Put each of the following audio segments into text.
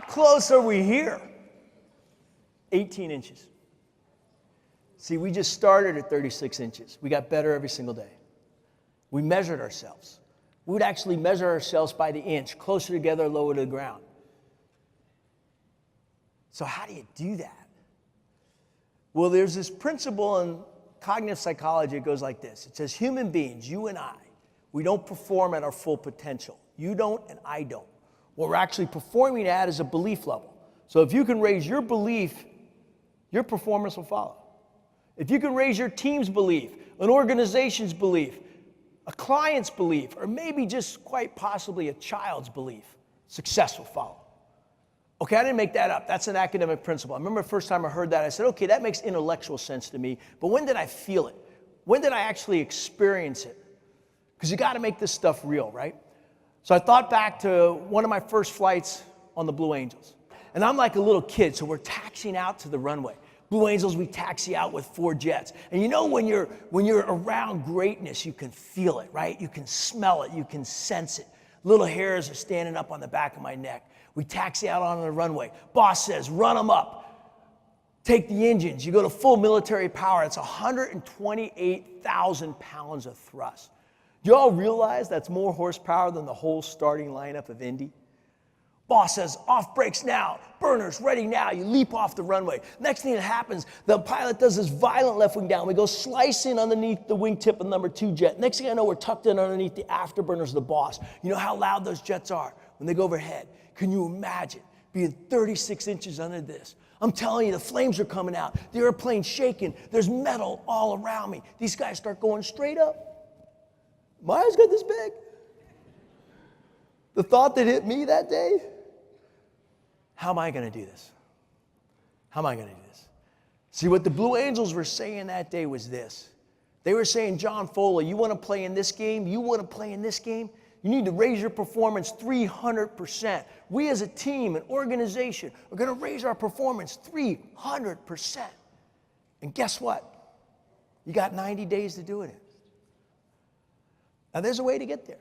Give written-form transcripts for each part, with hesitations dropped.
close are we here? 18 inches. See, we just started at 36 inches. We got better every single day. We measured ourselves. We would actually measure ourselves by the inch, closer together, lower to the ground. So how do you do that? Well, there's this principle in cognitive psychology. It goes like this. It says human beings, you and I, we don't perform at our full potential. You don't and I don't. What we're actually performing at is a belief level. So if you can raise your belief, your performance will follow. If you can raise your team's belief, an organization's belief, a client's belief, or maybe just quite possibly a child's belief, success will follow. Okay, I didn't make that up. That's an academic principle. I remember the first time I heard that, I said, okay, that makes intellectual sense to me, but when did I feel it? When did I actually experience it? Because you got to make this stuff real, right? So I thought back to one of my first flights on the Blue Angels. And I'm like a little kid, so we're taxiing out to the runway. Blue Angels, we taxi out with 4 jets. And you know when you're around greatness, you can feel it, right? You can smell it, you can sense it. Little hairs are standing up on the back of my neck. We taxi out on the runway. Boss says, run them up. Take the engines. You go to full military power. It's 128,000 pounds of thrust. Do you all realize that's more horsepower than the whole starting lineup of Indy? Boss says, off brakes now, burners ready now. You leap off the runway. Next thing that happens, the pilot does this violent left wing down. We go slicing underneath the wingtip of number 2 jet. Next thing I know, we're tucked in underneath the afterburners of the boss. You know how loud those jets are when they go overhead. Can you imagine being 36 inches under this? I'm telling you, the flames are coming out. The airplane's shaking. There's metal all around me. These guys start going straight up. My eyes got this big. The thought that hit me that day, how am I going to do this? How am I going to do this? See, what the Blue Angels were saying that day was this. They were saying, John Foley, you want to play in this game? You want to play in this game? You need to raise your performance 300%. We as a team, an organization, are going to raise our performance 300%. And guess what? You got 90 days to do it in. Now, there's a way to get there.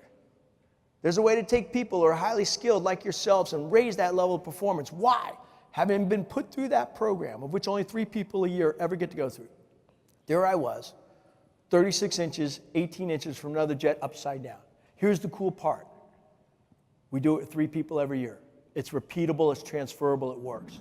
There's a way to take people who are highly skilled like yourselves and raise that level of performance. Why? Having been put through that program, of which only 3 people a year ever get to go through. There I was, 36 inches, 18 inches from another jet upside down. Here's the cool part. We do it with 3 people every year. It's repeatable, it's transferable, it works.